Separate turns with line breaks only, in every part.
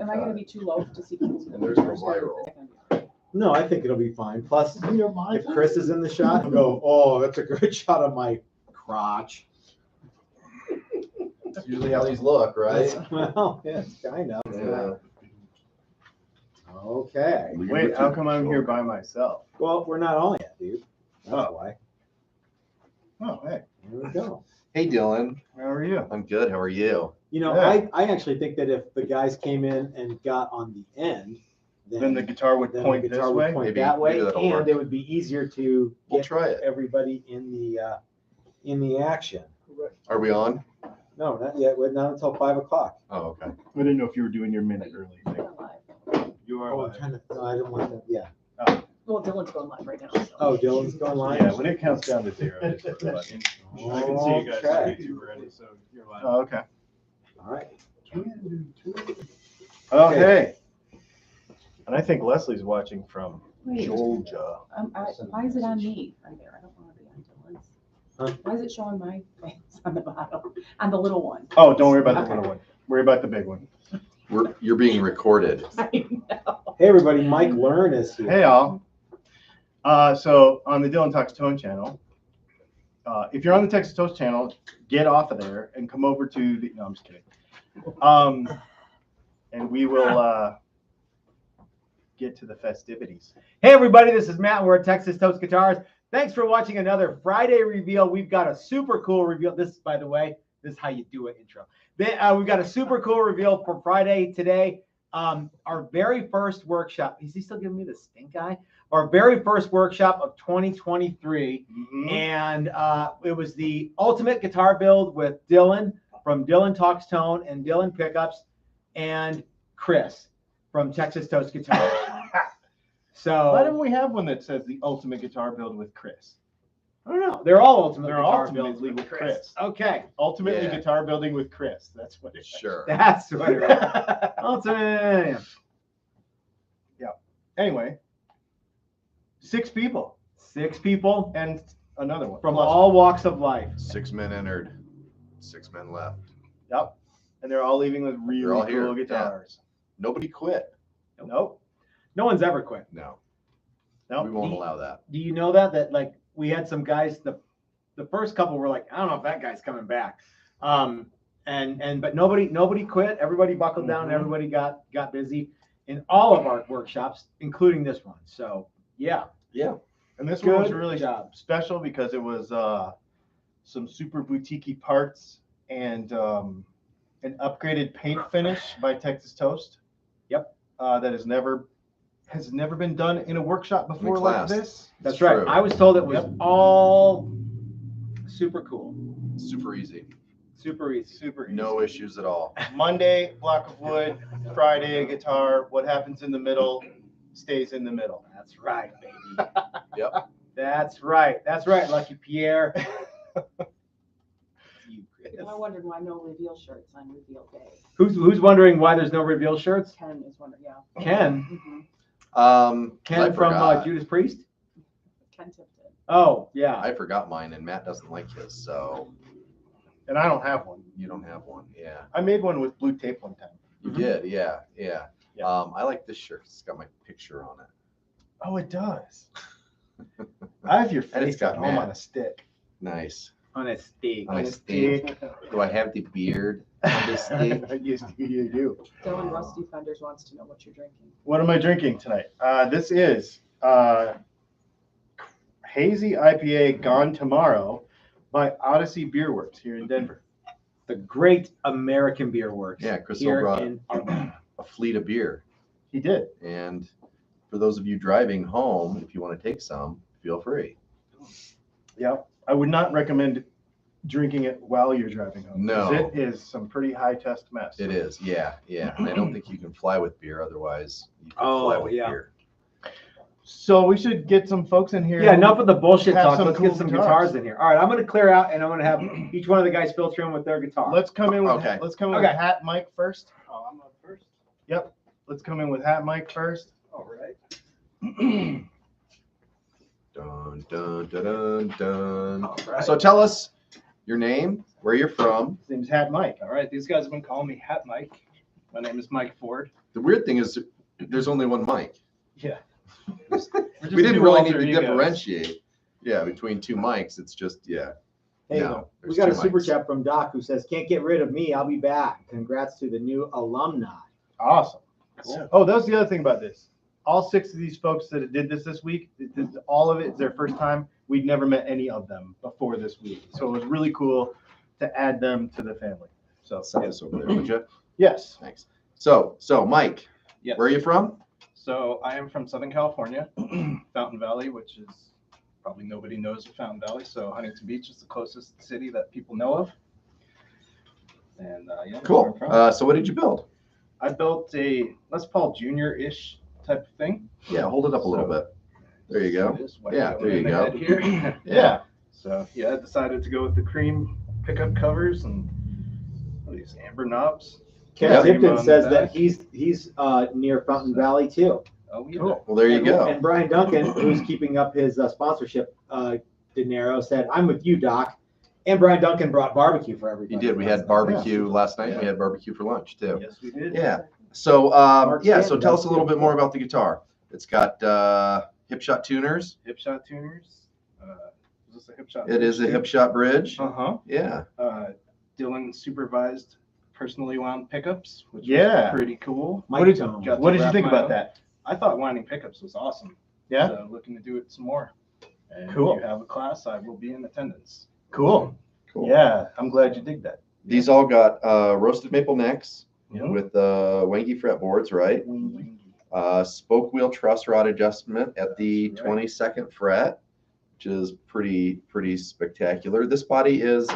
Am I going to be too low to see people's
And there's no viral.
No, I think it'll be fine. Plus, if Chris is in the shot, he'll go, oh, that's a great shot of my crotch.
That's usually how these look, right?
Well, yeah, it's kind of.
Yeah.
Okay.
Wait, how come I'm here by myself?
Well, we're not on yet, dude. That's
Oh.
why.
Oh, hey.
There we go.
Hey, Dylan.
How are you?
I'm good. How are you?
You know,
Yeah.
I actually think that if the guys came in and got on the end,
Then the guitar would
then
point
the
this
guitar
way?
would point
Maybe-
that way,
maybe that'll
and
work.
it would be easier to
We'll
get
try it.
everybody in the action.
Are we on?
No, not yet. We're not until 5 o'clock.
Oh, okay.
I didn't know if you were doing your minute early thing. You are
Oh, I'm
live.
trying to. No, I didn't want that. Yeah.
Well, Dylan's going live right now. So.
Oh, Dylan's going live.
Yeah, when it counts down to 0, just hit the button. I can see you guys on
Okay.
YouTube already, so you're live. Oh, okay.
All right.
Okay. And I think Leslie's watching from
Wait.
Georgia.
Why is it on me right there? I don't want to be on Dylan's.
Huh?
Why is it showing my face on the bottom, on the little one?
Oh, don't worry about the
Okay.
little one. Worry about the big one.
You're being recorded.
I know.
Hey, everybody. Mike Learn is here.
Hey, all. So on the Dylan Talks Tone channel, if you're on the Texas Toast channel, get off of there and come over to the. No, I'm just kidding. And we will get to the festivities.
Hey everybody, this is Matt. We're at Texas Toast Guitars. Thanks for watching another Friday reveal. We've got a super cool reveal. This, by the way, this is how you do it intro. We've got a super cool reveal for Friday today. Our very first workshop. Is he still giving me the stink eye? Our very first workshop of 2023. And it was the ultimate guitar build with Dylan from Dylan Talks Tone and Dylan Pickups and Chris from Texas Toast Guitars. So
Why don't we have one that says the ultimate guitar build with Chris?
I don't know. They're all ultimate
They're
guitar
ultimately
builds with
with
Chris.
Chris.
Okay.
Ultimately
Yeah.
guitar building with Chris. That's what it is.
Sure.
That's what it is. Ultimate.
Anyway, 6 people
6 people
and another one
from
plus
all walks of life.
6 men entered. 6 men left.
Yep. And they're all leaving with
They're all
really
here,
cool guitars.
Nobody quit.
Nope.
No one's ever quit.
No.
Nope.
We won't allow that.
Do you know that like we had some guys, the first couple were like, I don't know if that guy's coming back. But nobody quit. Everybody buckled down.
Mhm.
Everybody got busy in all of our workshops, including this one. So yeah,
Yeah.
And this one was
good
really
job.
special because it was some super boutique parts and an upgraded paint finish by Texas Toast.
Yep.
That has never been done in a workshop before like
class.
this.
That's
It's
right.
true.
I was told it was
Yep.
all super cool,
Super easy.
super easy.
Super easy.
No issues at all.
Monday, block of wood. Friday, a guitar. What happens in the middle stays in the middle.
That's right, baby.
Yep.
That's right. That's right, Lucky Pierre. You, Chris.
I wondered why no reveal shirts on reveal day.
Who's wondering why there's no reveal shirts?
Ken is wondering, yeah.
Ken.
Mhm.
I
Ken from
forgot.
Judas Priest.
Ken tipped it.
Oh yeah.
I forgot mine, and Matt doesn't like his, so
And I don't have one.
you don't have one. Yeah.
I made one with blue tape one time.
You
Mhm.
did. Yeah. Yeah.
Yeah.
I like this shirt. It's got my picture on it.
Oh, it does. I have your
And it's
face
got
at home
Matt.
on a stick.
Nice.
On a steak.
On a stick. Do I have the beard on the stick?
Yes, you do.
Dylan Rusty Fenders wants to know what you're drinking.
What am I drinking tonight? This is Hazy IPA Gone Tomorrow by Odyssey Beer Works here in Denver.
The great American Beer Works.
Yeah, Chris
here
brought
in Arlington.
a fleet of beer.
He did.
And for those of you driving home, if you want to take some, feel free.
Yep. I would not recommend drinking it while you're driving home. 'Cause
No.
It is some pretty high test mess.
It is. Yeah. Yeah. And I don't think you can fly with beer. Otherwise, you can
Oh,
fly with
yeah.
beer.
So we should get some folks in here.
Yeah, enough of the bullshit
Have
talk.
some
Let's
cool
get some
guitars.
guitars in here. All right, I'm gonna clear out and I'm gonna have each one of the guys filter in with their guitar.
Let's come in with
Okay.
Okay.
Hat Mike first.
Oh, I'm up first.
Yep. Let's come in with Hat Mike first.
All right.
Dun, dun, dun, dun, dun.
All right.
So tell us your name, where you're from.
His name's Hat Mike.
All right. These guys have been calling me Hat Mike My name is Mike Ford.
The weird thing is there's only one mic.
Yeah.
We didn't really need to differentiate. Yeah, between two mics, it's just, yeah.
Hey,
No,
we
there's
got a
two
super
mics.
chat from Doc who says, "Can't get rid of me. I'll be back. Congrats to the new alumni."
Awesome.
Cool.
Oh, that was the other thing about this. All 6 of these folks that did this week, all of it is their first time. We'd never met any of them before this week. So it was really cool to add them to the family. So,
Set this over there, would you?
yes.
Thanks. So Mike,
Yes.
where are you from?
So I am from Southern California, Fountain Valley, which is probably nobody knows of Fountain Valley. So Huntington Beach is the closest city that people know of. And yeah, that's where I'm
Cool.
from.
So what did you build?
I built a Les Paul Junior-ish type of thing.
Yeah, hold it up a little bit. There you go.
This white
Yeah,
going
there you
in the
go.
head Here.
Yeah.
So yeah, I decided to go with the cream pickup covers and what are these amber knobs.
Ken
Yeah.
Tipton
On
says
the
that
back.
he's near Fountain Valley too.
Oh yeah.
Cool.
Well, there you go.
And Brian Duncan, who's keeping up his sponsorship dinero, said, "I'm with you, Doc." And Brian Duncan brought barbecue for everybody.
You did. We had barbecue last night. We had barbecue for lunch too.
Yes, we did.
Yeah. So
Mark
yeah. So
Stanton
tell
does
us a little
too.
bit more about the guitar. It's got Hipshot tuners.
Hipshot tuners. Is this a Hipshot?
It is a Hipshot bridge.
Uh-huh.
Yeah.
Dylan supervised personally wound pickups, which
Yeah.
was pretty cool.
Mike
What did-
Tone.
Got to
What did you
wrap
think
my
about
own-
that?
I thought winding pickups was awesome.
Yeah.
So looking to do it some more. And
Cool.
if you have a class, I will be in attendance.
Cool.
Cool.
Yeah, I'm glad you dig that.
These all got roasted maple necks
Yeah.
with wangy fretboards, right? Spoke wheel truss rod adjustment at the
That's right.
22nd fret, which is pretty spectacular. This body is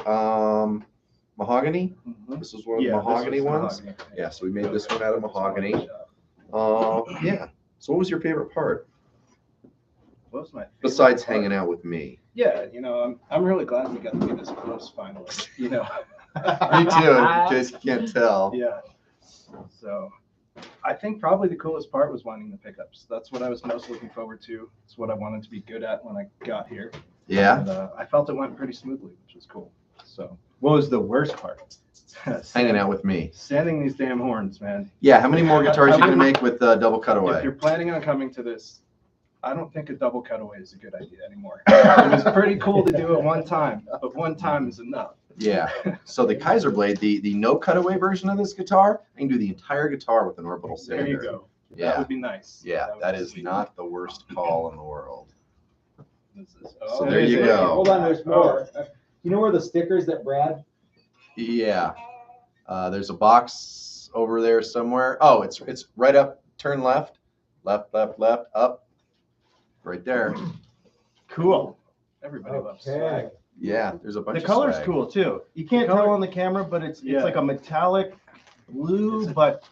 mahogany.
Mhm.
This is one of the
Yeah, this
mahogany
was
ones.
mahogany.
Yeah, so we made this one out of mahogany.
What
Yeah. So what was your favorite part
was my favorite
besides
part?
hanging out with me?
Yeah, I'm really glad we got to be this close finally.
Me too, in case you can't tell.
Yeah. So I think probably the coolest part was winding the pickups. That's what I was most looking forward to. It's what I wanted to be good at when I got here.
Yeah.
And, I felt it went pretty smoothly, which was cool. So
What was the worst part?
Hanging out with me.
sanding these damn horns, man.
Yeah. How many more guitars you gonna make with double
If
cutaway?
you're planning on coming to this, I don't think a double cutaway is a good idea anymore. It was pretty cool to do it one time, but one time is enough.
Yeah. So the Kaiser blade, the no cutaway version of this guitar, I can do the entire guitar with an orbital sander.
There you go. That
Yeah.
would be nice.
Yeah.
would
That
be
is
sweet.
not the worst call in the world.
This is-
So
oh,
there you
it.
go.
Hold on, there's more. You know where the stickers that Brad?
Yeah. There's a box over there somewhere. Oh, it's right up. Turn left, left, up. Right there.
Cool.
Everybody loves
Okay.
swag.
Yeah. There's a bunch
The
of
color's
swag.
cool too. You can't
The color-
tell on the camera, but it's
Yeah.
like a metallic blue,
It's a-
but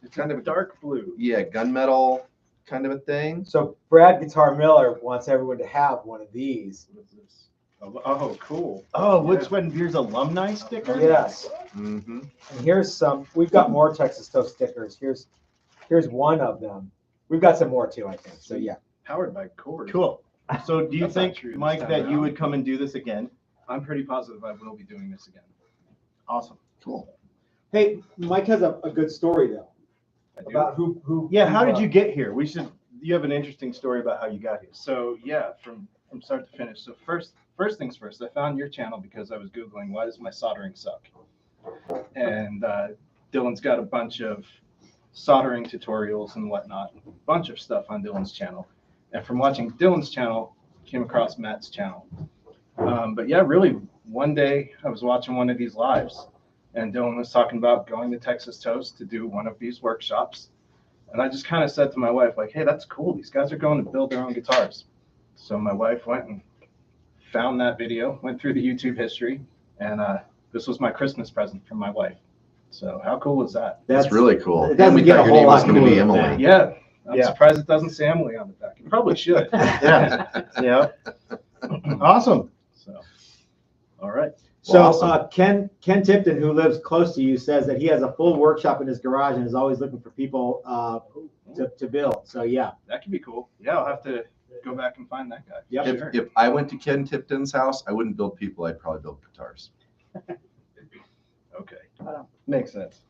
It's
Kind
kind
of-
of dark blue.
Yeah, gunmetal kind of a thing.
So Brad Guitar Miller wants everyone to have one of these.
What is this? Oh, cool.
oh, Wood,
Yeah.
Sweat, and Beer's alumni sticker.
Yes.
Mm-hmm.
And here's some. We've got more Texas Toast stickers. Here's one of them. We've got some more too, I think. So yeah.
Powered by Cord.
Cool. So do you
That's not
think,
true this
Mike,
time
that you
around.
would come and do this again?
I'm pretty positive I will be doing this again.
Awesome.
Cool.
Hey, Mike has a good story though
I do.
about who.
Yeah, how did you get here? You have an interesting story about how you got here.
So yeah, from start to finish. So first things first, I found your channel because I was Googling why does my soldering suck? And Dylan's got a bunch of soldering tutorials and whatnot, a bunch of stuff on Dylan's channel. And from watching Dylan's channel, came across Matt's channel. But yeah, really, one day I was watching one of these lives, and Dylan was talking about going to Texas Toast to do one of these workshops. And I just kind of said to my wife, like, hey, that's cool. These guys are going to build their own guitars. So my wife went and found that video, went through the YouTube history, and this was my Christmas present from my wife. So how cool was that?
That's really cool.
it
And
doesn't
we
get
thought
a
your name
whole
was
lot
going to be
cooler than
Emily.
Yeah, I'm
Yeah.
surprised it doesn't say Emily on the back. It probably should.
Yeah. Yeah. Awesome.
So, all right.
So
Well, awesome.
Ken Tipton, who lives close to you, says that he has a full workshop in his garage and is always looking for people to build. So yeah.
That could be cool. Yeah, I'll have to go back and find that guy.
Yep.
If,
Sure.
if I went to Ken Tipton's house, I wouldn't build people. I'd probably build guitars.
Okay.
Makes sense.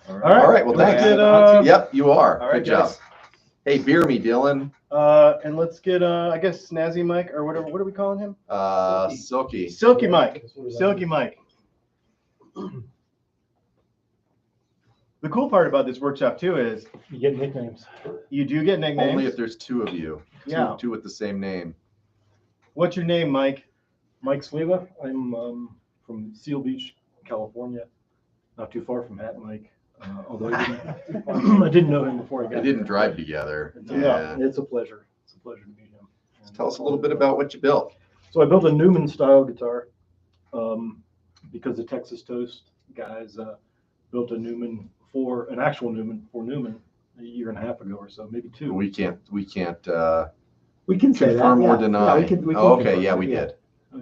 All right.
All right, well,
Let's
thanks.
get,
Yep, you are.
All right,
Good job.
guys.
Hey, beer me, Dylan.
And let's get, I guess, Snazzy Mike or whatever. What are we calling him?
Silky.
Silky Mike. Silky Mike. The cool part about this workshop too is
You get nicknames.
you do get nicknames.
Only if there's two of you.
Yeah.
Two with the same name.
What's your name, Mike?
Mike Saliva. I'm from Seal Beach, California, not too far from Hat Mike. Although I didn't know him before I got
They didn't
here.
drive together.
Yeah, it's a pleasure. It's a pleasure to meet him.
Tell us a little bit about what you built.
So I built a Newman style guitar because the Texas Toast guys built a Newman an actual Newman for Newman a year and a half ago or so, maybe two.
We can't
We can say that.
confirm or
yeah.
deny.
Yeah, we can
Oh, okay,
confirm
yeah,
that,
we did.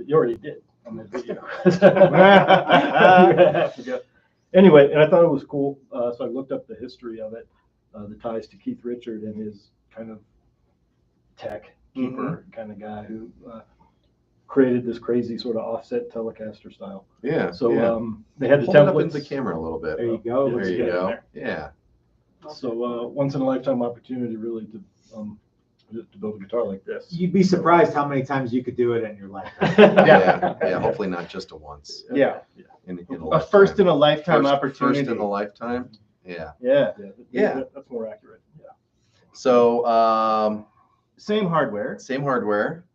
You already did on the video. Anyway, and I thought it was cool, so I looked up the history of it, the ties to Keith Richard and his kind of tech keeper kind of guy who created this crazy sort of offset Telecaster style.
Yeah.
So
yeah.
They had the
Hold it up
templates.
into the camera a little bit.
There you go.
There you
Yeah.
go. Yeah.
So once in a lifetime opportunity, really, to build a guitar like this.
You'd be surprised how many times you could do it in your life.
Yeah. Yeah. Hopefully not just a once.
Yeah.
In
A
lifetime.
first in a lifetime opportunity.
First in a lifetime. Yeah.
Yeah.
Yeah.
That's more accurate. Yeah.
So
Same hardware.
same hardware.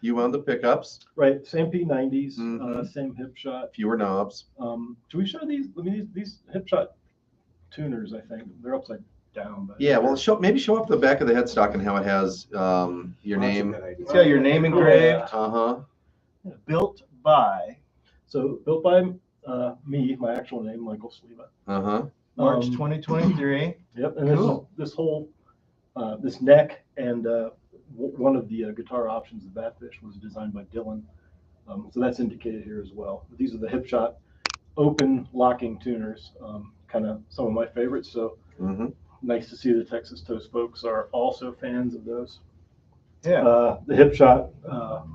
You own the pickups,
Right. Same P90s,
Mhm.
same Hipshot.
fewer knobs.
Should we show these? I mean, these Hipshot tuners, I think they're upside down. But
Yeah. Well, maybe show up the back of the headstock and how it has your name.
It's got your name engraved.
Uh-huh.
Built by
So built by me, my actual name, Michael Saliva.
Uh-huh.
March
Um,
2023.
Yep, and
Cool.
this whole this neck and one of the guitar options, the Batfish, was designed by Dylan. So that's indicated here as well. But these are the Hipshot open locking tuners, kind of some of my favorites. So
Mm-hmm.
nice to see the Texas Toast folks are also fans of those.
Yeah.
The Hipshot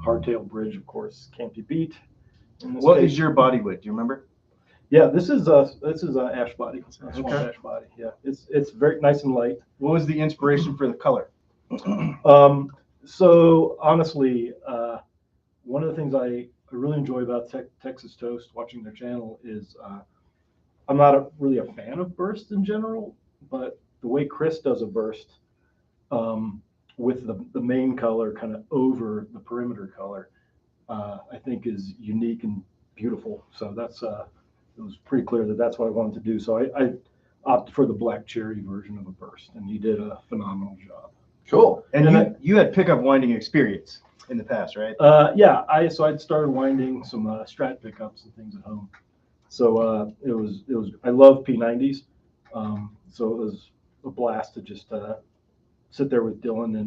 hardtail bridge, of course, can't be beat. In this
What
case.
is your body width? Do you remember?
Yeah, this is ash body, a small
Okay.
ash body. Yeah, it's very nice and light.
What was the inspiration for the color?
So honestly, one of the things I really enjoy about Texas Toast, watching their channel, is I'm not really a fan of bursts in general, but the way Chris does a burst with the main color kind of over the perimeter color, I think is unique and beautiful. So that's it was pretty clear that that's what I wanted to do. So I opted for the black cherry version of a burst, and he did a phenomenal job.
Cool.
And
And
you had pickup winding experience in the past, right?
Yeah, I'd started winding some Strat pickups and things at home. So it was I love P90s. So it was a blast to just sit there with Dylan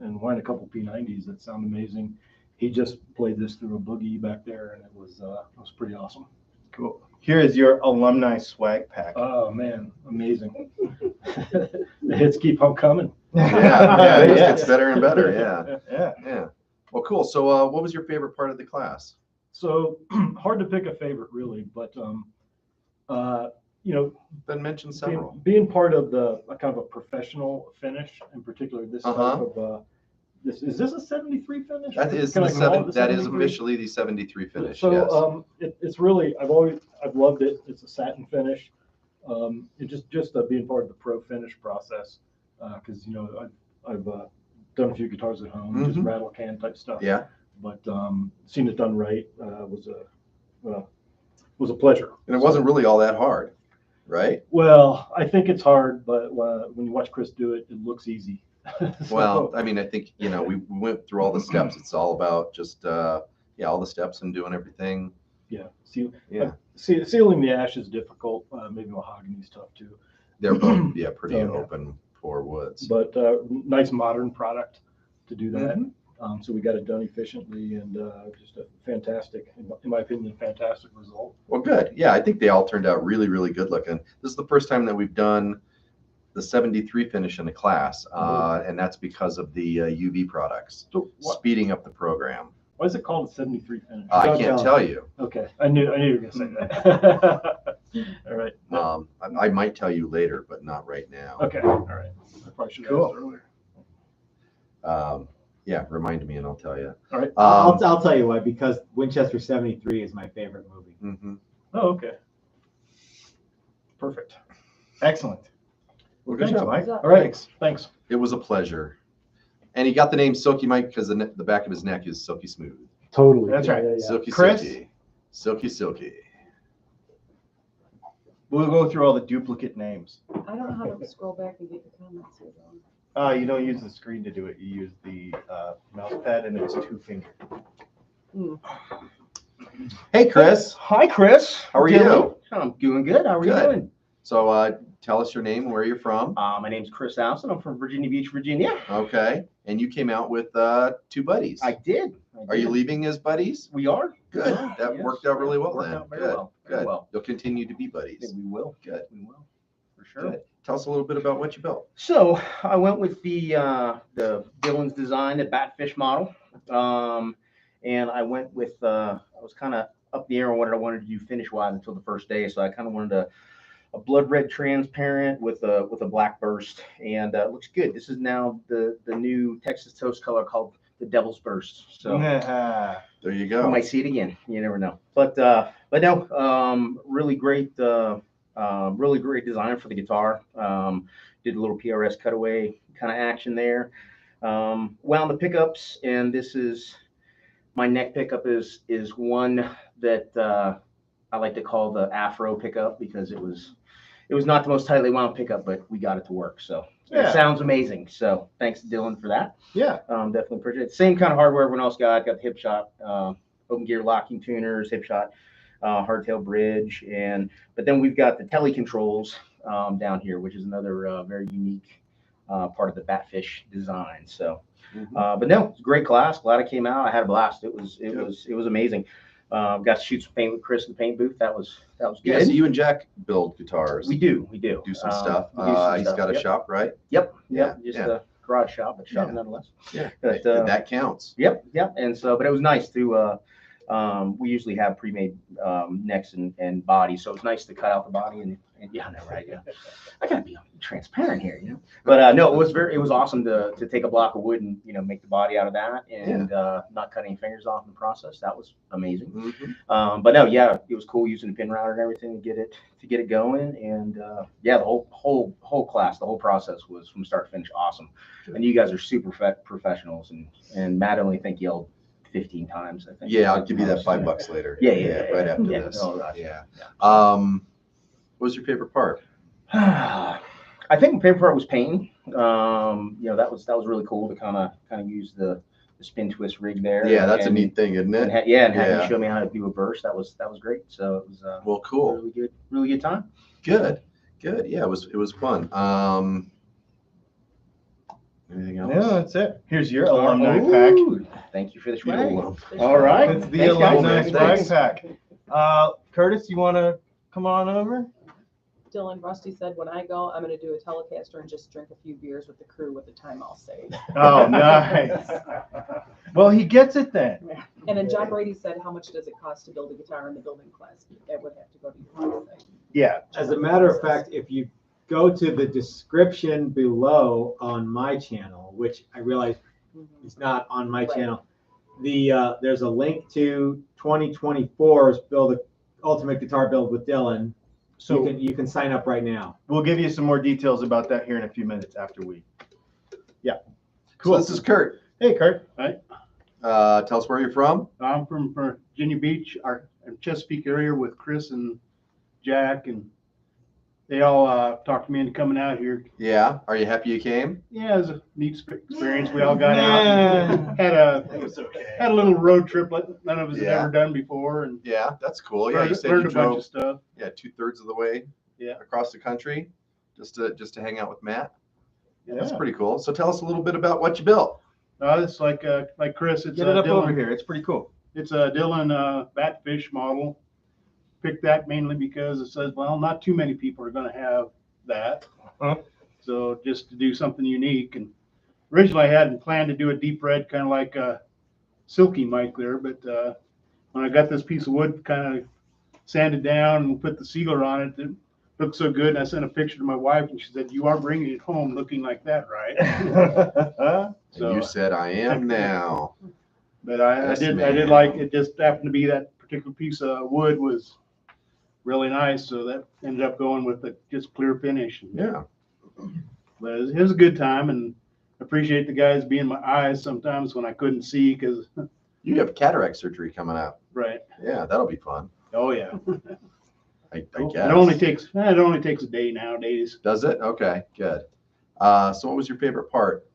and wind a couple P90s that sound amazing. He just played this through a Boogie back there, and it was pretty awesome.
Cool. Here is your alumni swag pack.
Oh man, amazing! The hits keep on coming.
Yeah. It just
Yeah.
gets better and better. Yeah.
Yeah.
Yeah. Well, cool. So what was your favorite part of the class?
So hard to pick a favorite, really, but
Then mention several.
being part of the kind of a professional finish, in particular this type of is this a 73 finish?
That is
Can I call it the
that is
73?
officially the 73 finish.
So
Yes.
it's really I've loved it. It's a satin finish. It just being part of the pro finish process, because I've done a few guitars at home, just
Mhm.
rattle can type stuff.
Yeah.
But seeing it done right was a pleasure.
And it wasn't really all that hard, right?
Well, I think it's hard, but when you watch Chris do it, it looks easy. So,
Well, I mean, I think, we went through all the steps. It's all about just, all the steps and doing everything.
yeah,
Yeah.
sealing the ash is difficult. Maybe mahogany's tough too.
They're both, pretty
Yeah.
open pore woods.
But nice modern product to do that.
Mhm.
So we got it done efficiently and just a fantastic, in my opinion, fantastic result.
Well, good. Yeah, I think they all turned out really, really good looking. This is the first time that we've done the 73 finish in the class, and that's because of the UV products,
So
speeding up the program.
why is it called a 73 finish?
I
Don't
can't
tell
tell you.
Okay, I knew you were gonna say that. All right.
I might tell you later, but not right now.
Okay. All right. I probably should have
Cool.
asked earlier.
Yeah, remind me and I'll tell you.
All right.
I'll tell you why, because Winchester 73 is my favorite movie.
Mm-hmm.
Oh, okay.
Perfect. Excellent.
Well, good
Thanks,
job.
Mike.
All right. Thanks.
It was a pleasure. And he got the name Silky Mike because the back of his neck is silky smooth.
Totally.
That's right.
Silky,
Chris?
silky. Silky, silky.
We'll go through all the duplicate names.
I don't know how to scroll back and get the comments here, though.
You don't use the screen to do it. You use the mouse pad and it's 2-finger.
Hey, Chris.
Hi, Chris.
How are
Dylan.
you?
I'm doing good. How are you
Good.
doing?
So tell us your name and where you're from.
My name's Chris Allison. I'm from Virginia Beach, Virginia.
Okay. And you came out with 2 buddies.
I did.
Are you leaving as buddies?
We are.
Good.
Yeah,
That
yes.
worked out really well
Worked
then.
out very
Good.
well. Very
Good.
well.
You'll continue to be buddies.
Yeah, we will.
Good.
We will. For sure.
Good. Tell us a little bit about what you built.
So I went with the Dylan's design, the Batfish model, and I went with I was kind of up the air on what I wanted to do finish wise until the first day. So I kind of wanted a blood red transparent with a black burst, and it looks good. This is now the new Texas Toast color called the Devil's Burst. So
There you
you
go.
might see it again. You never know. But no, really great. Really great design for the guitar. Did a little PRS cutaway kind of action there. Wound the pickups, and this is my neck pickup is one that I like to call the Afro pickup because it was not the most tightly wound pickup, but we got it to work. So
Yeah.
it sounds amazing. So thanks to Dylan for that.
Yeah.
Definitely appreciate it. Same kind of hardware everyone else got. Got the Hipshot open gear locking tuners, Hipshot hardtail bridge, but then we've got the tele controls down here, which is another very unique part of the Batfish design. So, but no, it's a great class. Glad it came out. I had a blast. It was amazing. Got to shoot some paint with Chris in the paint booth. That was good.
Yeah, so you and Jack build guitars.
We do.
Do some stuff.
We do some
He's
stuff,
got a
yep.
shop, right?
Yep.
Yeah,
Just
yeah.
a garage shop, but shop
Yeah.
nonetheless.
Yeah.
But,
That counts.
Yep. And so, but it was nice to. We usually have pre-made necks and bodies, so it's nice to cut out the body and yeah, I know, right? Yeah, I gotta be transparent here, you know. But no, it was awesome to take a block of wood and make the body out of that and not cut any fingers off in the process. That was amazing.
Mm-hmm.
But no, yeah, it was cool using the pin router and everything to get it going. And yeah, the whole class, the whole process was from start to finish awesome.
Good.
And you guys are super professionals. And Matt only think yelled 15 times, I think.
Yeah, I'll give you that $5 later.
Yeah,
Right after
yeah.
this.
Oh, gosh.
Yeah. What was your favorite part?
I think my favorite part was painting. That was really cool to kind of use the spin twist rig there.
Yeah, that's a
and-
neat thing, isn't
And
it?
have
Yeah.
you show me how to do a burst. That was great. So it was
Well, cool.
really good time.
Good. Yeah, it was fun. Anything else?
Yeah, that's it. Here's your alumni pack.
Ooh, thank you for the
You
swag.
lump.
All right.
It's the
Thanks, guys.
alumni
Thanks.
swag pack. Curtis, you want to come on over?
Dylan, Rusty said, when I go, I'm going to do a Telecaster and just drink a few beers with the crew with the time I'll save.
Oh, nice. Well, he gets it then.
And then John Brady said, how much does it cost to build a guitar in the building class? That would have to go to your website.
Yeah.
As a matter of fact, if you go to the description below on my channel, which I realize is not on my
Right.
channel, there's a link to 2024's Build a Ultimate Guitar Build with Dylan.
So
You can sign up right now.
we'll give you some more details about that here in a few minutes after we. Yeah.
Cool. So this is Kurt.
Hey, Kurt.
Tell us where you're from.
I'm from Virginia Beach, our Chesapeake area with Chris and Jack, and they all talked me into coming out here.
Yeah. Are you happy you came?
Yeah, it was a neat experience. We all got out, and had a little road trip like none of us had
Yeah.
ever done before, and
Yeah, that's cool. Yeah, you said
learned
you
a bunch
drove
of stuff.
2/3 of the way across the country just to hang out with Matt. Yeah, that's pretty cool. So tell us a little bit about what you built.
It's like Chris. It's
Get it up
Dylan.
over here. It's pretty cool.
It's a Dylan Batfish model. Picked that mainly because it says, well, not too many people are going to have that. So just to do something unique. And originally I hadn't planned to do a deep red, kind of like a silky mic there. But when I got this piece of wood kind of sanded down and put the sealer on it. It looked so good. And I sent a picture to my wife, and she said, "You are bringing it home looking like that, right?"
And you said, I am now.
But I
Yes,
did
ma'am.
like it. Just happened to be that particular piece of wood was really nice, so that ended up going with a just clear finish.
Yeah.
But it was a good time, and appreciate the guys being my eyes sometimes when I couldn't see because
You have cataract surgery coming up.
right.
Yeah, that'll be fun.
Oh yeah.
I
It
guess.
only takes a day nowadays.
Does it? Okay, good. So what was your favorite part?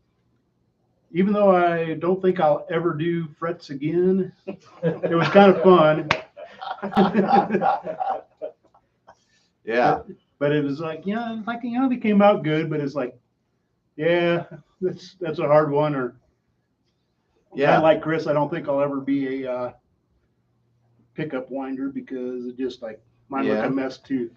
Even though I don't think I'll ever do frets again, it was kind of fun.
Yeah.
But it was like, yeah, like, they came out good, but it's like, yeah, that's a hard one. Or
Yeah.
like Chris, I don't think I'll ever be a pickup winder because it just like mine look
Yeah.
a mess too.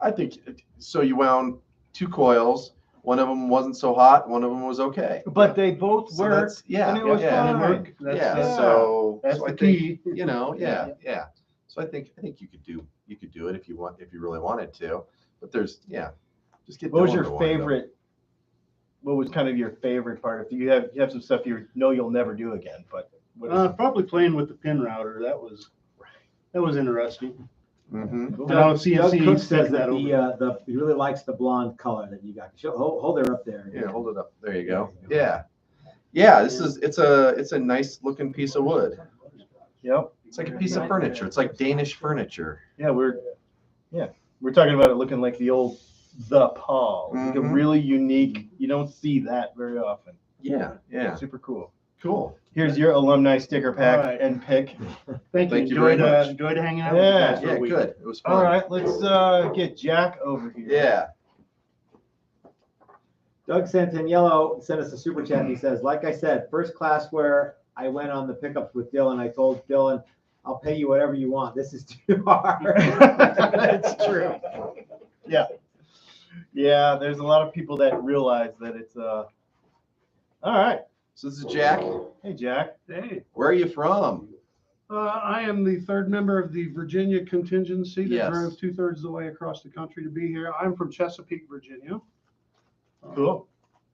I think so. You wound 2 coils. One of them wasn't so hot. One of them was okay.
But they both
So
worked.
that's, yeah,
and it was
yeah,
And it
fine.
worked.
yeah. So
That's
so
the
I think,
key.
you know, yeah. So I think you could do it if you really wanted to. But there's just get.
What was
Dylan
your
to wind them.
favorite? What was kind of your favorite part? If you have some stuff you know you'll never do again, but what is
Probably playing with the pin router. That was interesting.
Mhm.
I know
Doug
CNC
Cook says
said
that
that
he really likes the blonde color that you got. Hold her up there.
Yeah, hold it up. There you go. Yeah. Yeah, it's a nice looking piece of wood.
Yep.
It's like a piece of furniture. It's like Danish furniture.
Yeah, we're talking about it looking like the Paul. Like a
Mhm.
really unique. You don't see that very often.
Yeah, yeah.
Super cool.
Cool.
Here's your alumni sticker pack
All right.
and pick.
Thank you.
Thank you very much.
Enjoyed hanging out
Yeah.
with you guys for
Yeah,
a week.
good. It was fun.
All right, let's get Jack over here.
Yeah.
Doug Santaniello sent us a super chat. He says, like I said, first class where I went on the pickups with Dylan, I told Dylan, I'll pay you whatever you want. This is too hard.
That's true. Yeah, there's a lot of people that realize that it's all right.
So this is Jack.
Hey Jack.
Hey,
Where are you from?
I am the third member of the Virginia contingency that
Yes.
drove 2/3 of the way across the country to be here. I'm from Chesapeake, Virginia.
Cool.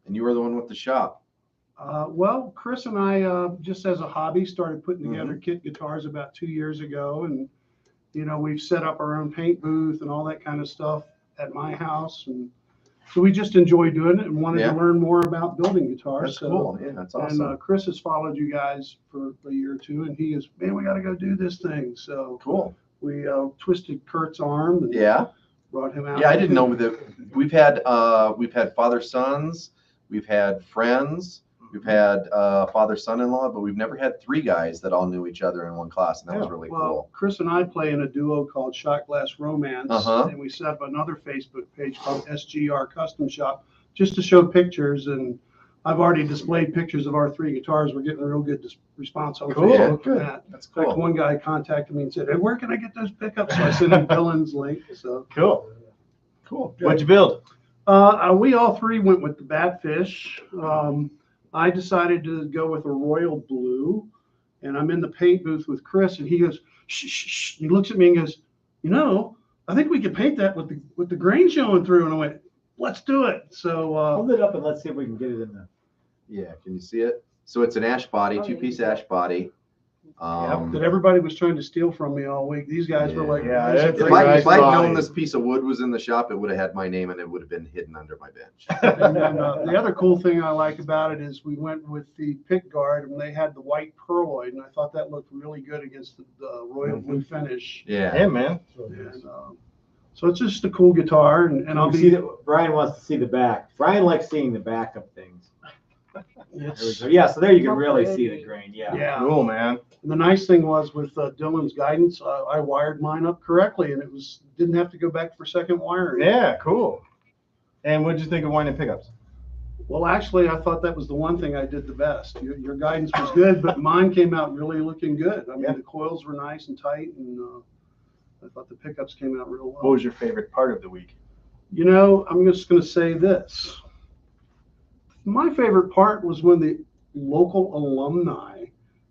And you were the one with the shop.
Well, Chris and I, just as a hobby, started putting
Mm-hmm.
together kit guitars about 2 years ago. And, we've set up our own paint booth and all that kind of stuff at my house. And so we just enjoy doing it and wanted
Yeah.
to learn more about building guitars.
That's cool. Yeah, that's awesome.
And Chris has followed you guys for a year or two, and he is, man, we got to go do this thing. So
Cool.
we twisted Kurt's arm and
Yeah.
brought him out.
Yeah, I didn't know that we've had father sons, we've had friends, we've had father son-in-law, but we've never had 3 guys that all knew each other in one class, and that was really
Well,
cool.
Chris and I play in a duo called Shot Glass Romance,
Uh-huh.
and we set up another Facebook page called SGR Custom Shop just to show pictures. And I've already displayed pictures of our 3 guitars. We're getting a real good response on
Cool.
Facebook
Good.
for that.
That's
In fact,
cool.
one guy contacted me and said, "Hey, where can I get those pickups?" So I sent him Dylan's link. So
Cool.
Cool.
What'd you build?
we all 3 went with the Batfish. I decided to go with a royal blue, and I'm in the paint booth with Chris, and he goes, shh, shh, shh. He looks at me and goes, I think we could paint that with the grain showing through. And I went, let's do it. So
Hold it up and let's see if we can get it in there.
Yeah, can you see it? So it's an ash body, 2-piece ash body.
that everybody was trying to steal from me all week. These guys were like,
Yeah,
"This is
it's
If
a
great."
nice
I'd known
body.
this piece of wood was in the shop, it would have had my name and it would have been hidden under my bench.
And then, the other cool thing I like about it is we went with the pick guard, and they had the white pearloid, and I thought that looked really good against the royal blue finish.
Yeah.
Yeah, man.
And, so it's just a cool guitar, and I'll
see
be.
that Brian wants to see the back. Brian likes seeing the back of things.
It's,
So yeah, so there you can really see the grain. Yeah.
yeah.
Cool, man.
And the nice thing was with Dylan's guidance, I wired mine up correctly, and didn't have to go back for second wiring.
Yeah, cool. And what'd you think of winding pickups?
Well, actually, I thought that was the one thing I did the best. Your guidance was good, but mine came out really looking good. I mean,
Yeah.
the coils were nice and tight, and I thought the pickups came out real well.
What was your favorite part of the week?
I'm just going to say this. My favorite part was when the local alumni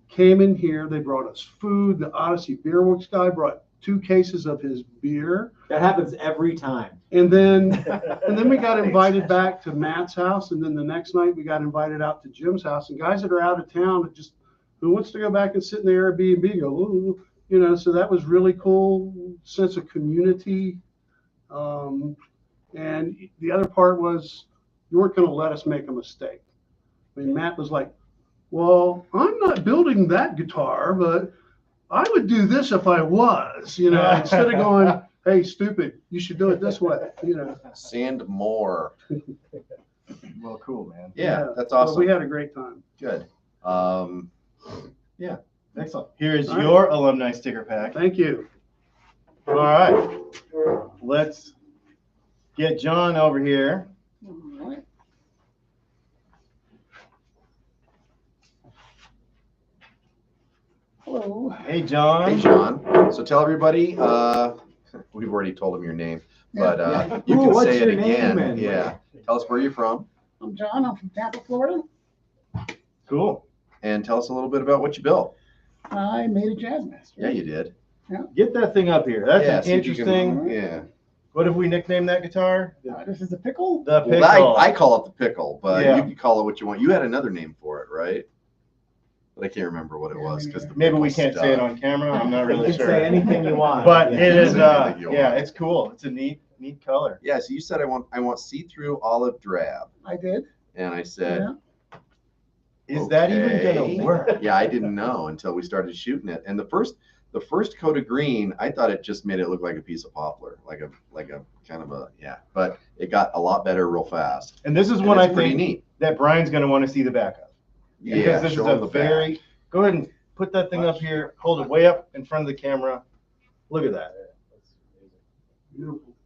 came in here. They brought us food. The Odyssey Beer Works guy brought 2 cases of his beer.
That happens every time.
And then we got invited back to Matt's house. And then the next night we got invited out to Jim's house. And guys that are out of town, just who wants to go back and sit in the Airbnb, go, ooh, you know, so that was really cool, sense of community. And the other part was, you weren't going to let us make a mistake. I mean, Matt was like, well, I'm not building that guitar, but I would do this if I was, you know, instead of going, hey, stupid, you should do it this way, you know.
Sand more.
Well, cool, man.
Yeah, that's
Well,
awesome.
we had a great time.
Good.
Yeah, excellent. Here is
All right.
your alumni sticker pack.
Thank you.
All right, let's get John over here.
Hello.
Hey, John.
Hey, John. So tell everybody, we've already told them your name, but you
Ooh,
can
what's
say it
your name,
again.
man?
Yeah. Tell us where you're from
I'm John. I'm from Tampa, Florida.
Cool.
and tell us a little bit about what you built.
I made a jazz master.
Yeah, you did.
Get that thing up here. That's
Yeah,
an
see if you can-
interesting.
Yeah.
What have we nicknamed that guitar?
This is a pickle.
The pickle.
Well, I call it the pickle, but
Yeah.
you can call it what you want. You had another name for it, right? But I can't remember what it was because
Maybe we can't say it on camera. I'm not
You
really
can
sure.
say anything you want.
But
Yeah.
it is,
Say anything you
yeah,
want.
it's cool. It's a neat color.
Yeah. So you said I want see-through olive drab,
I did.
and I said,
Yeah.
Is that even
Okay.
gonna work?
yeah, I didn't know until we started shooting it. And the first coat of green, I thought it just made it look like a piece of poplar, like a kind of a but it got a lot better real fast.
And this is
And
one I
it's pretty
think
neat.
that Brian's gonna want to see the back of.
Yeah,
Because this is
show
a
them the back.
very, go ahead and put that thing up here, hold it way up in front of the camera. Look at that.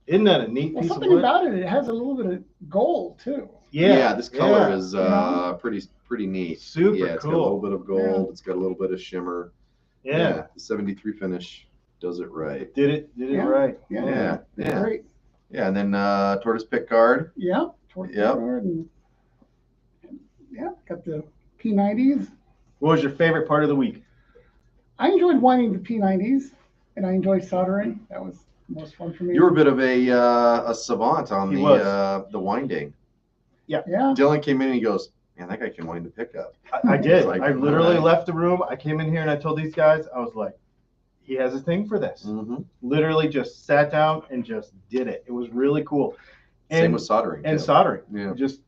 Isn't that a neat
Well,
piece of
something
wood?
about it. It has a little bit of gold too.
Yeah, this color
yeah.
is pretty neat.
Super
yeah, it's got a little
cool.
bit of gold. It's got a little bit of shimmer.
Yeah.
The 73 finish does it right.
Did it
Yeah.
right.
Yeah, yeah,
Great.
yeah. And then tortoise pick guard.
Yeah.
Yep.
And yeah, got the P90s.
What was your favorite part of the week?
I enjoyed winding the P90s, and I enjoyed soldering. That was the most fun for me.
You were a bit of a savant on
He
the winding.
Yeah.
Dylan came in and he goes, "Man, that guy can wind the pickup."
I did.
It's like,
I literally
nice.
left the room. I came in here and I told these guys, I was like, he has a thing for this.
Mm-hmm.
Literally just sat down and just did it. It was really cool.
Same with soldering.
And
too.
soldering.
Yeah.
Just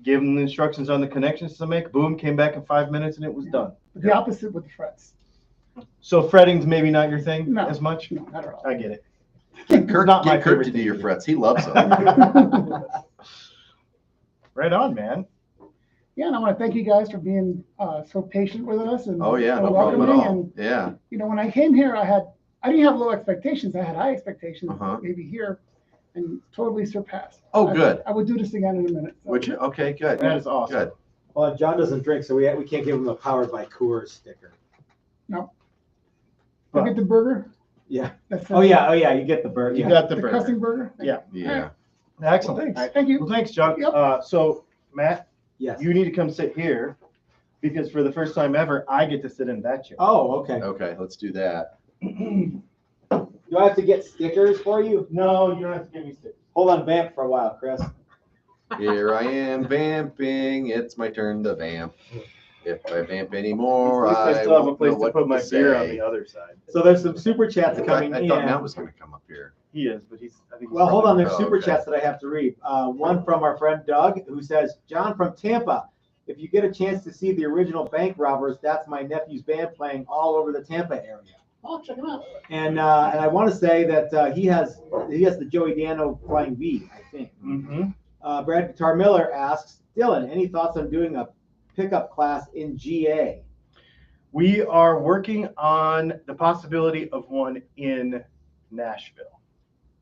give them the instructions on the connections to make. Boom, came back in 5 minutes and it was done.
But the opposite with the frets.
So fretting's maybe not your thing
No.
as much?
No, not at all.
I get it.
Get Kurt,
Not my
get Kurt
favorite
to do
thing
your
either.
frets. He loves them.
Right on, man.
Yeah, and I want to thank you guys for being so patient with us and
Oh yeah,
so
no problem at
welcoming.
all.
And
Yeah.
you know, when I came here, I didn't have low expectations. I had high expectations,
Uh-huh.
maybe here, and totally surpassed.
Oh, good.
I would do this again in a minute. So.
Which okay, good.
That is awesome.
Good.
Well, John doesn't drink, so we can't give him a Powered by Coors sticker.
I get the burger.
Yeah.
That's
Oh yeah, you get the burger.
You
Yeah.
got the
the
burger.
custom burger.
Yeah.
Yeah.
Excellent.
Thanks. Thank you.
Well, thanks, John.
Yep.
So, Matt,
Yes.
you need to come sit here because for the first time ever, I get to sit in that chair.
Oh, okay.
Okay, let's do that.
Do I have to get stickers for you?
No, you don't have to give me stickers.
Hold on, vamp for a while, Chris.
Here I am vamping. It's my turn to vamp. If I vamp anymore,
At least I
I
still have a
won't
place
know
to
what
put my beer on
say.
the other side.
So there's some super chats
I thought,
coming
I thought
in.
Matt was going to come up here.
He is, but I think he's
Well, hold on.
probably-
There's
Oh,
super
okay.
chats that I have to read. One from our friend Doug, who says, "John from Tampa. If you get a chance to see the original Bank Robbers, that's my nephew's band playing all over the Tampa area."
I'll check it out.
And I want to say that he has the Joey Dano flying V, I think.
Mhm.
Brad Guitar Miller asks, "Dylan, any thoughts on doing a pickup class in GA?"
We are working on the possibility of one in Nashville,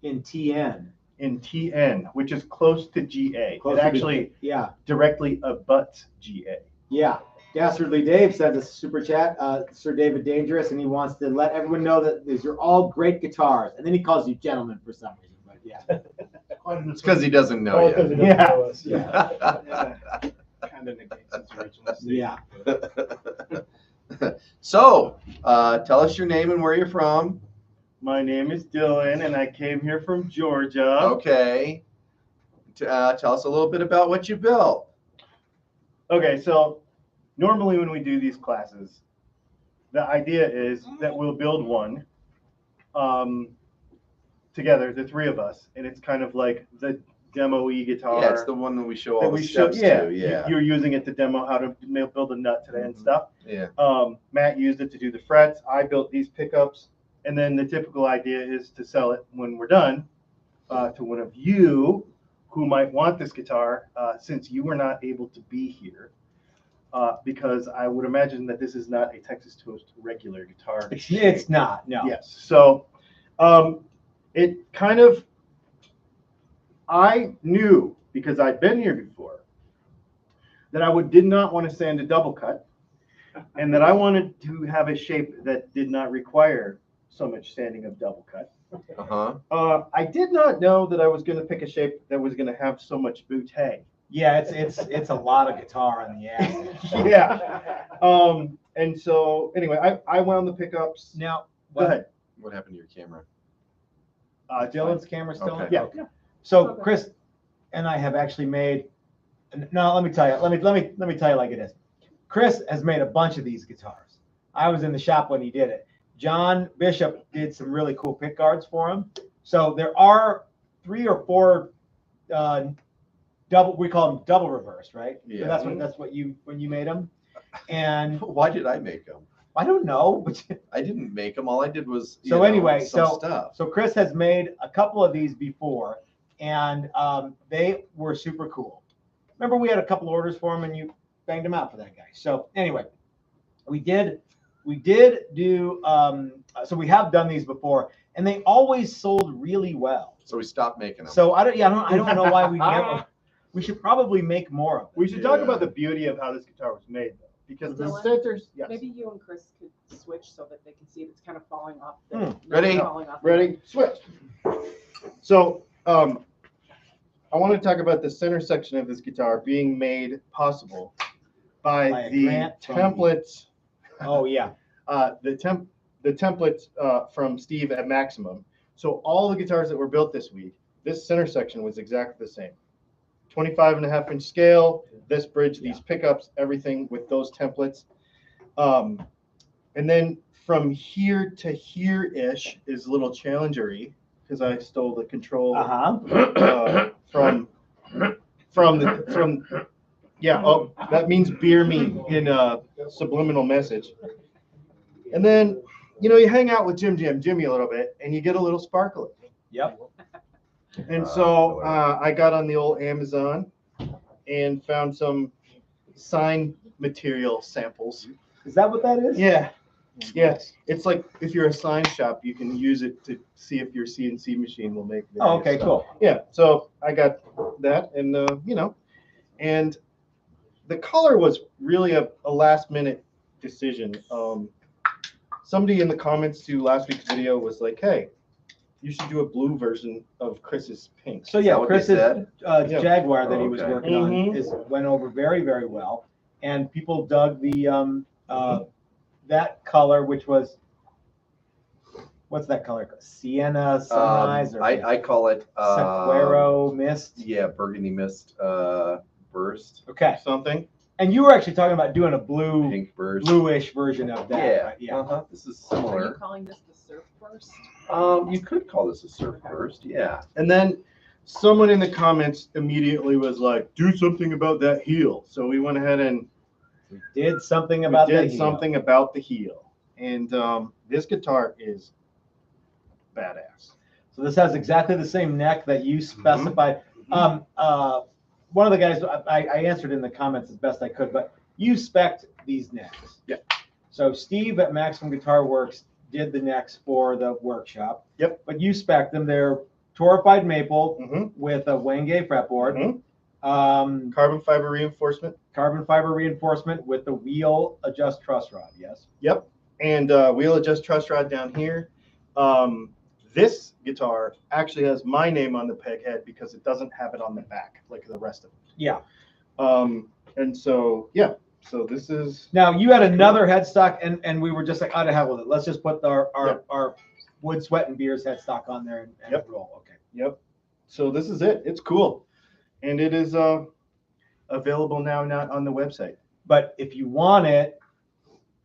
In TN.
in TN, which is close to GA.
Closer
It
to-
actually
Yeah.
directly abuts GA.
Yeah. Dastardly Dave sends a super chat, Sir David Dangerous, and he wants to let everyone know that these are all great guitars. And then he calls you gentlemen for some reason. But yeah.
It's because he doesn't know
Oh,
yet.
'cause he doesn't know us.
Yeah.
Kind of negates its original state.
Yeah.
So, tell us your name and where you're from.
My name is Dylan, and I came here from Georgia.
Okay. Tell us a little bit about what you built.
Okay, so normally when we do these classes, the idea is that we'll build one together, the three of us, and it's kind of like the demo-y guitar.
Yeah, it's the one that we show all
that
the steps to. Yeah.
You're using it to demo how to build a nut today and stuff.
Yeah.
Matt used it to do the frets. I built these pickups, and then the typical idea is to sell it when we're done to one of you who might want this guitar, since you were not able to be here. Because I would imagine that this is not a Texas Toast regular guitar.
It's not, no.
Yes. So it kind of, I knew, because I'd been here before, that I did not want to sand a double cut, and that I wanted to have a shape that did not require so much sanding of double cut. I did not know that I was going to pick a shape that was going to have so much bootay.
Yeah, it's a lot of guitar on the end.
Yeah. And so anyway, I wound the pickups.
Now,
Go ahead.
What happened to your camera?
Dylan's camera still on?
Okay.
Yeah.
So Chris and I have actually made. No, let me tell you. Let me tell you like it is. Chris has made a bunch of these guitars. I was in the shop when he did it. John Bishop did some really cool pick guards for him. So there are 3 or 4 double. We call them double reversed, right?
Yeah.
So that's what you when you made them. And
Why did I make them?
I don't know, but
I didn't make them. All I did was
anyway,
some stuff.
So Chris has made a couple of these before, and they were super cool. Remember, we had a couple orders for him, and you banged them out for that guy. So anyway, we did do. So we have done these before, and they always sold really well.
So we stopped making them.
So I don't know why we never. We should probably make more of them.
We should talk about the beauty of how this guitar was made, though, because the
Dylan,
centers. Yes.
Maybe you and Chris could switch so that they can see it's kind of falling off.
Ready?
Falling off
Ready? Switch. So I want to talk about the center section of this guitar being made possible
By
by
a
the
grant from the-
templates.
Oh yeah.
The templates from Steve at Maximum. So all the guitars that were built this week, this center section was exactly the same. 25.5-inch scale, this bridge, these pickups, everything with those templates. And then from here to here-ish is a little challenger-y, because I stole the control from yeah, oh, that means beer me in a subliminal message. And then, you hang out with Jimmy a little bit, and you get a little sparkly.
Yep.
And so I got on the old Amazon and found some sign material samples.
Is that what that is?
Yeah. Yes. It's like if you're a sign shop, you can use it to see if your CNC machine will make it.
Oh, okay, cool.
Yeah. So I got that, and and the color was really a last minute decision. Somebody in the comments to last week's video was like, "Hey, you should do a blue version of Chris's pink."
So yeah,
what they
Chris's
said?
Yeah.
Jaguar that he was
Okay.
working on went over very, very well, and people dug the that color, which was what's that color? Sienna Sunrise or
I call it
Sequero Mist.
Yeah, Burgundy Mist Burst,
Okay,
Something.
and you were actually talking about doing a
Pink Burst.
bluish version of that.
Yeah.
Right? Yeah.
Uh-huh. This is
Are you
similar.
calling this the surf burst?
You could call this a surf burst. Yeah.
And then someone in the comments immediately was like, "Do something about that heel." So we went ahead and
Did something about
we did
the heel.
something about the heel. And this guitar is badass.
So this has exactly the same neck that you specified. One of the guys, I answered in the comments as best I could, but you spec'd these necks.
Yeah.
So Steve at Maximum Guitar Works did the necks for the workshop.
Yep.
But you spec'd them. They're torrefied maple
Mhm.
with a Wenge fretboard,
Carbon fiber reinforcement.
carbon fiber reinforcement with the wheel adjust truss rod. Yes.
Yep. And wheel adjust truss rod down here. This guitar actually has my name on the peg head because it doesn't have it on the back like the rest of them.
Yeah.
And so, yeah. So this is
Now you had another headstock, and we were just like, "Oh, to hell with it. Let's just put our Wood, Sweat, and Beers had stock on there and
Yep.
roll. Okay.
Yep. So this is it. It's cool. And it is available now, not on the website.
But if you want it,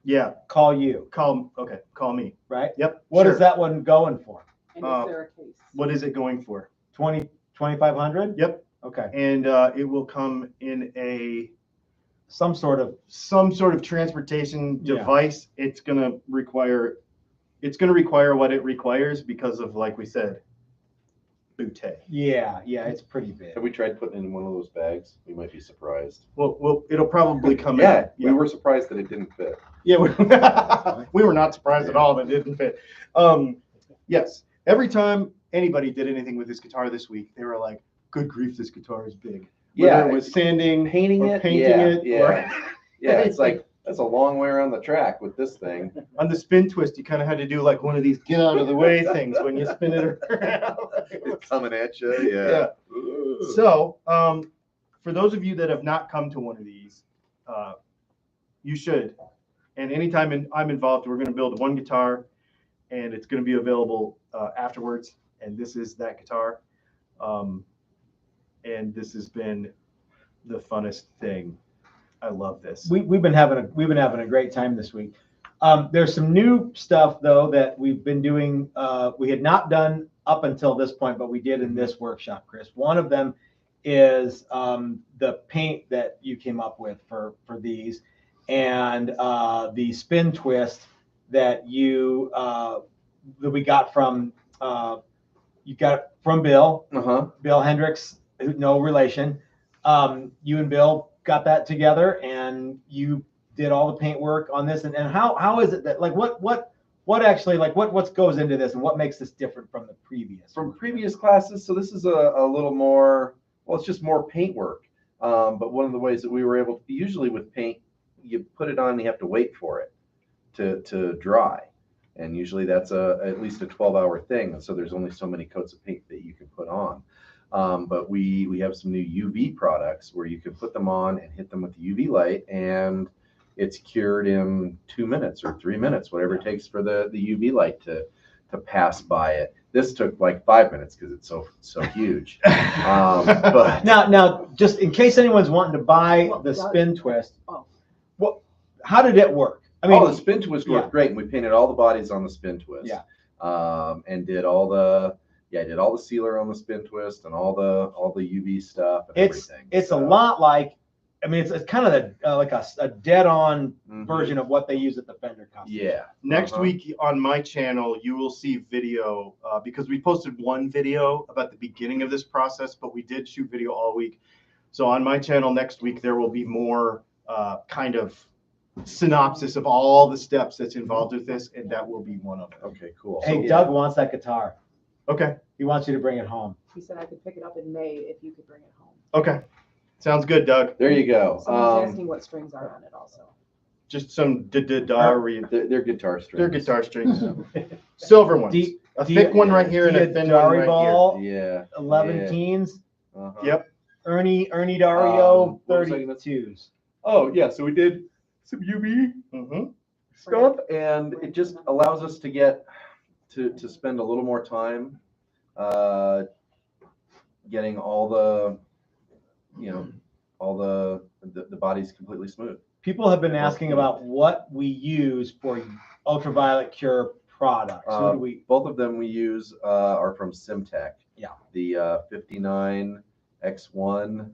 Yeah.
call you,
Call me.
right?
Yep.
What
sure.
is that one going for?
And
Uh,
is there a case?
What is it going for?
2,500?
Yep.
Okay.
And it will come in
Some sort of,
some sort of transportation
Yeah.
device. It's gonna require what it requires because of, like we said, bootay.
yeah, it's pretty big.
Have we tried putting it in one of those bags? We might be surprised.
Well, it'll probably come
Yeah,
in.
we were surprised that it didn't fit.
Yeah, we were not surprised at all that it didn't fit. Yes, every time anybody did anything with this guitar this week, they were like, "Good grief, this guitar is big."
Yeah,
Whether it was sanding,
painting
or
it,
painting
yeah,
it,
yeah.
or
Yeah, it's like that's a long way around the track with this thing.
on the spin twist, you kind of had to do like one of these get out of the way things when you spin it around.
It's coming at you. Yeah.
Yeah. So, for those of you that have not come to one of these, you should. And anytime I'm involved, we're going to build one guitar, and it's going to be available afterwards. And this is that guitar. And this has been the funnest thing. I love this.
We've been having a great time this week. There's some new stuff though that we've been doing. We had not done up until this point, but we did in this workshop, Chris. One of them is the paint that you came up with for these, and the spin twist that that we got from Bill. Bill Hendricks, no relation. You and Bill got that together, and you did all the paint work on this. And how is it that, like, what actually, like, what goes into this, and what makes this different from the previous?
From previous classes, so this is a little more, well, it's just more paint work. But one of the ways that we were able to, usually with paint, you put it on and you have to wait for it to dry. And usually that's at least a 12-hour thing. And so there's only so many coats of paint that you can put on. But we have some new UV products where you can put them on and hit them with the UV light, and it's cured in 2 minutes or 3 minutes, whatever it takes for the UV light to pass by it. This took like 5 minutes because it's so huge. But
Now, just in case anyone's wanting to buy the spin twist, how did it work? I mean,
the spin twist worked great, and we painted all the bodies on the spin twist.
Yeah.
And did all the sealer on the spin twist and all the UV stuff and everything.
It's a lot like, I mean, it's kind of like a dead-on version of what they use at the Fender Customs.
Yeah.
Next week on my channel, you will see video because we posted one video about the beginning of this process, but we did shoot video all week. So on my channel next week, there will be more kind of synopsis of all the steps that's involved with this, and that will be one of them.
Okay, cool.
Hey, Doug wants that guitar.
Okay.
He wants you to bring it home.
He said I could pick it up in May if you could bring it home.
Okay. Sounds good, Doug.
There you go.
Someone's asking what strings are on it also.
Just some
They're guitar strings.
They're guitar strings. Silver ones. A thick one right here and a thin one right
Ball,
here. Yeah.
11 teens.
Yep.
Ernie Dario,
what was I gonna-
32s.
Oh yeah, so we did some UV stuff, and it just allows us to get to spend a little more time getting all the bodies completely smooth.
People have been asking about what we use for ultraviolet cure products. Who do we?
Both of them we use are from Simtech.
Yeah.
The 59X1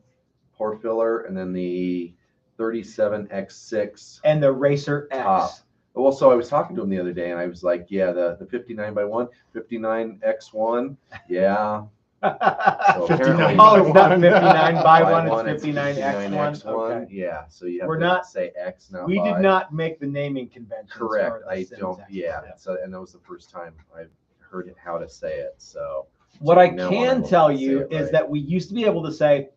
pore filler, and then the 37X6
and the Racer X.
top. Well, so I was talking to him the other day, and I was like, yeah, the 59x1, 59X1, yeah. So
59.
Oh, it's not 59 by
by
1, it's 59X1. Okay.
Yeah, so you have
We're
to
not-
say X now.
We did not make the naming convention.
Correct. I don't. Yeah. So, and that was the first time I heard it, how to say it. So
What I
now
can
I'm
tell
able to
you
say it
is
right.
that we used to be able to say,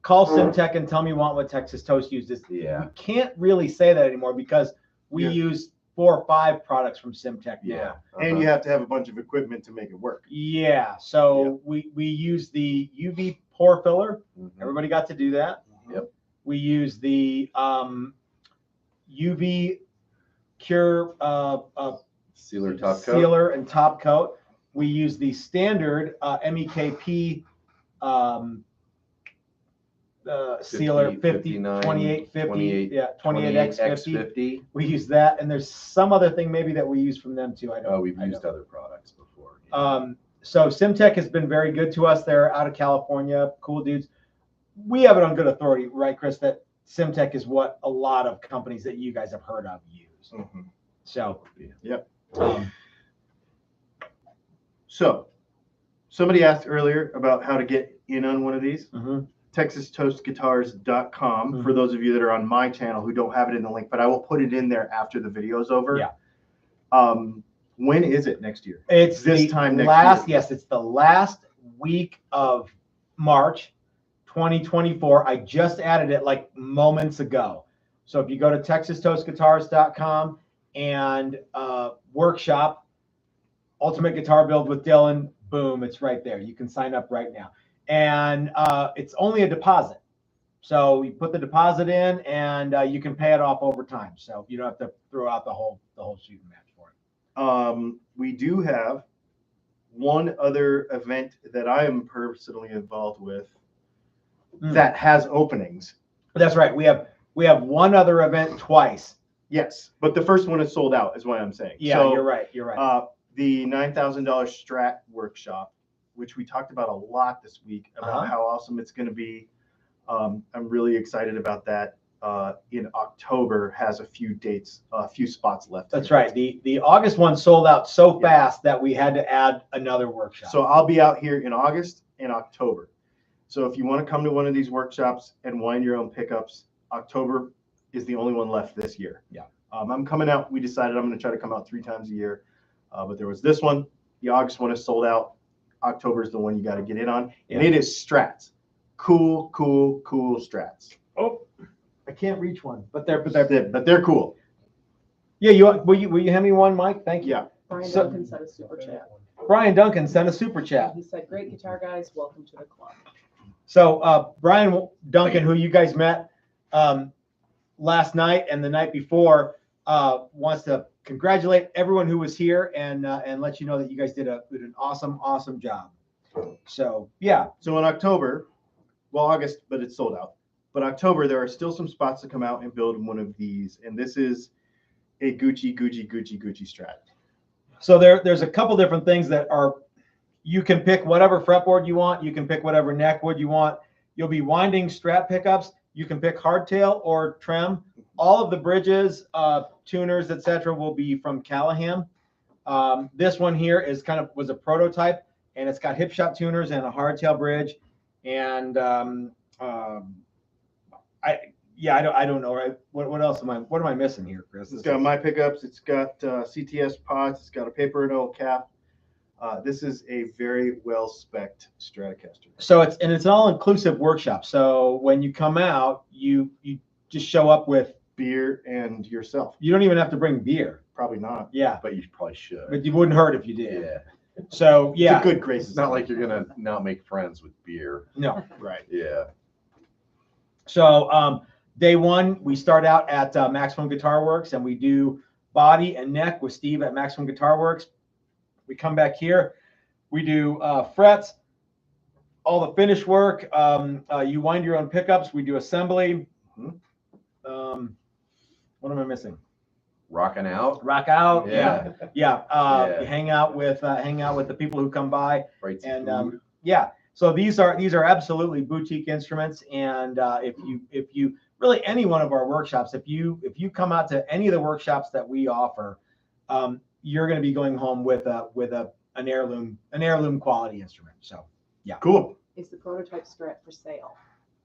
call Simtech and tell me what Texas Toast uses.
Yeah.
We can't really say that anymore because we
Yeah.
use 4 or 5 products from Simtech now.
Yeah.
And you have to have a bunch of equipment to make it work.
Yeah, so we use the UV pore filler.
Mhm.
Everybody got to do that.
Yep.
We use the UV cure
Sealer top coat.
sealer and top coat. We use the standard MEKP sealer 50, 28, 50, yeah, 28X50. We use that, and there's some other thing maybe that we use from them too.
We've used other products before.
So Simtech has been very good to us. They're out of California, cool dudes. We have it on good authority, right, Chris, that Simtech is what a lot of companies that you guys have heard of use.
Mm-hmm.
So,
yep. So somebody asked earlier about how to get in on one of these. TexasToastGuitars.com for those of you that are on my channel who don't have it in the link, but I will put it in there after the video's over.
Yeah.
When is it next year?
It's
this time next year.
Yes, it's the last week of March 2024. I just added it like moments ago. So if you go to TexasToastGuitars.com and workshop Ultimate Guitar Build with Dylan, boom, it's right there. You can sign up right now. And it's only a deposit. So you put the deposit in and you can pay it off over time. So you don't have to throw out the whole shooting match for it.
We do have one other event that I am personally involved with that has openings.
That's right. We have one other event twice.
Yes, but the first one is sold out, is what I'm saying.
Yeah,
so,
you're right. You're right.
The $9,000 Strat workshop, which we talked about a lot this week about how awesome it's going to be. I'm really excited about that. In October has a few dates, a few spots left.
That's right. The August one sold out so fast that we had to add another workshop.
So I'll be out here in August and October. So if you want to come to one of these workshops and wind your own pickups, October is the only one left this year.
Yeah.
I'm coming out. We decided I'm going to try to come out 3 times a year. But there was this one. The August one is sold out. October is the one you got to get in on. And it is Strats. Cool Strats.
Oh, I can't reach one, but they're
cool.
Yeah, will you hand me one, Mike? Thank you.
Yeah.
Brian Duncan sent a super chat.
Brian Duncan sent a super chat.
He said, "Great guitar guys, welcome to the club."
So Brian Duncan, who you guys met last night and the night before, wants to congratulate everyone who was here and let you know that you guys did an awesome job. So yeah.
So in October, well, August, but it's sold out. But October, there are still some spots to come out and build one of these, and this is a Gucci Strat.
So there's a couple different things that are. You can pick whatever fretboard you want. You can pick whatever neck wood you want. You'll be winding Strat pickups. You can pick hardtail or trem. All of the bridges, tuners, etc., will be from Callahan. This one here was a prototype, and it's got Hipshot tuners and a hardtail bridge. And I don't know. Right? What else am I missing here, Chris?
It's got my pickups. It's got CTS pots. It's got a paper and oil cap. This is a very well spec'd Stratocaster.
So it's an all-inclusive workshop. So when you come out, you just show up with
beer and yourself.
You don't even have to bring beer.
Probably not.
Yeah,
but you probably should.
But you wouldn't hurt if you did.
Yeah.
So yeah,
it's a good grace.
It's not like you're gonna not make friends with beer.
No.
Right.
Yeah.
So day one, we start out at Maximum Guitar Works, and we do body and neck with Steve at Maximum Guitar Works. We come back here, we do frets, all the finish work. You wind your own pickups. We do assembly. What am I missing?
Rocking out.
Rock out.
Yeah.
Yeah. You hang out with the people who come by.
Right.
And yeah. So these are absolutely boutique instruments. And if you really any one of our workshops, if you come out to any of the workshops that we offer, you're going to be going home with an heirloom quality instrument. So yeah.
Cool.
Is the prototype Strat for sale?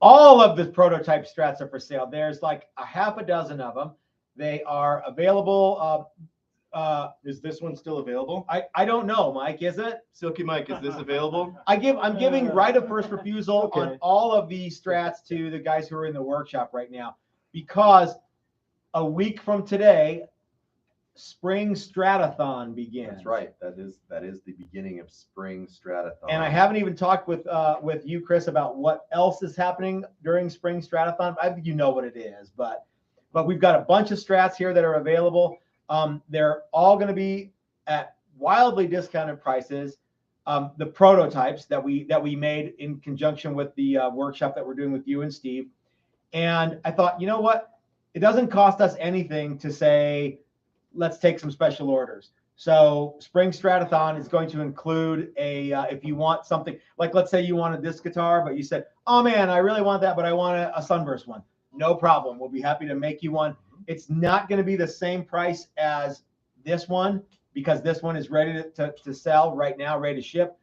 All of the prototype Strats are for sale. There's like a half a dozen of them. They are available.
Is this one still available?
I don't know, Mike. Is it?
Silky Mike, is this available?
I'm giving right of first refusal
Okay.
on all of these Strats to the guys who are in the workshop right now, because a week from today, Spring Stratathon begins.
That's right. That is the beginning of Spring Stratathon.
And I haven't even talked with you, Chris, about what else is happening during Spring Stratathon. I think you know what it is, but we've got a bunch of Strats here that are available. They're all going to be at wildly discounted prices. The prototypes that we made in conjunction with the workshop that we're doing with you and Steve. And I thought, you know what? It doesn't cost us anything to say, let's take some special orders. So Spring Stratathon is going to include if you want something, like let's say you wanted this guitar, but you said, oh man, I really want that, but I want a Sunburst one. No problem. We'll be happy to make you one. It's not going to be the same price as this one because this one is ready to sell right now, ready to ship.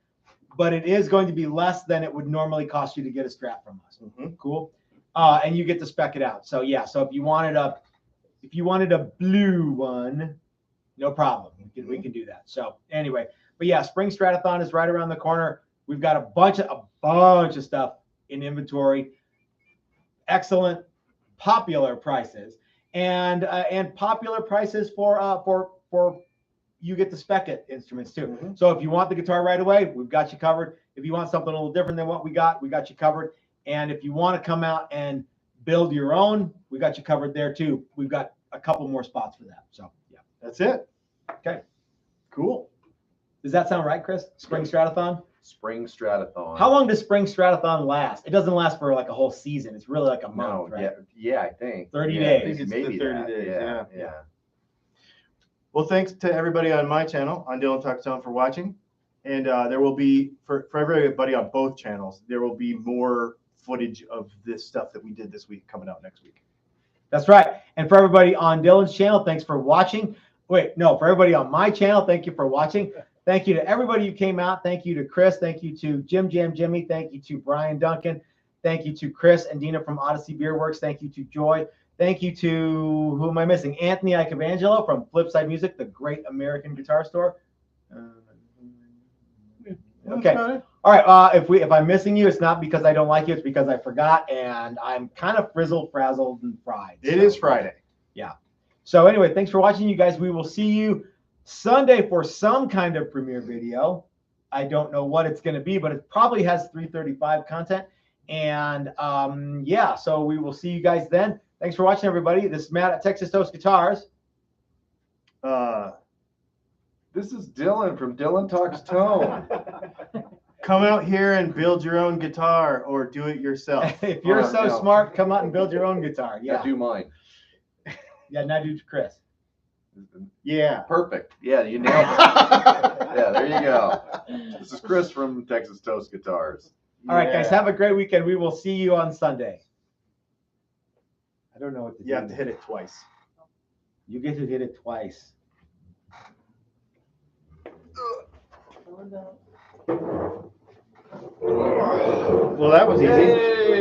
But it is going to be less than it would normally cost you to get a strap from us. Cool. And you get to spec it out. So yeah, so if you wanted a blue one, no problem. We can do that. So anyway, but yeah, Spring Stratathon is right around the corner. We've got a bunch of stuff in inventory. Excellent, popular prices, and popular prices for you get to spec it instruments too. So if you want the guitar right away, we've got you covered. If you want something a little different than what we got you covered. And if you want to come out and build your own, we got you covered there too. We've got a couple more spots for that. So yeah,
That's it.
okay.
Cool.
Does that sound right, Chris? Spring Stratathon?
Spring Stratathon.
How long does Spring Stratathon last? It doesn't last for like a whole season. It's really like a month,
No,
right?
yeah, I think
30
Yeah,
days.
I think
It's
maybe
the 30
that.
days,
Yeah,
yeah. Well, thanks to everybody on my channel, on Dylan Talks Tone, for watching. And there will be, for everybody on both channels, there will be more footage of this stuff that we did this week coming out next week.
That's right. And for everybody on Dylan's channel, thanks for watching. Wait, no, for everybody on my channel, thank you for watching. Thank you to everybody who came out. Thank you to Chris. Thank you to Jim Jimmy. Thank you to Brian Duncan. Thank you to Chris and Dina from Odyssey Beer Works. Thank you to Joy. Thank you to, who am I missing? Anthony Icavangelo from Flipside Music, the great American guitar store. Okay. All right. If I'm missing you, it's not because I don't like you. It's because I forgot, and I'm kind of frizzled, frazzled, and fried.
It is Friday.
Yeah. So anyway, thanks for watching, you guys. We will see you Sunday for some kind of premiere video. I don't know what it's going to be, but it probably has 335 content. And yeah, so we will see you guys then. Thanks for watching, everybody. This is Matt at Texas Toast Guitars.
This is Dylan from Dylan Talks Tone.
Come out here and build your own guitar or do it yourself.
If you're
Oh,
so
no.
smart, come out and build your own guitar.
Yeah,
Yeah.
do mine.
Yeah, now do Chris.
Yeah.
Perfect. Yeah, you nailed it. Yeah, there you go. This is Chris from Texas Toast Guitars.
All right, guys, have a great weekend. We will see you on Sunday. I don't know what to do.
You have to hit it twice.
You get to hit it twice.
Well, that was easy.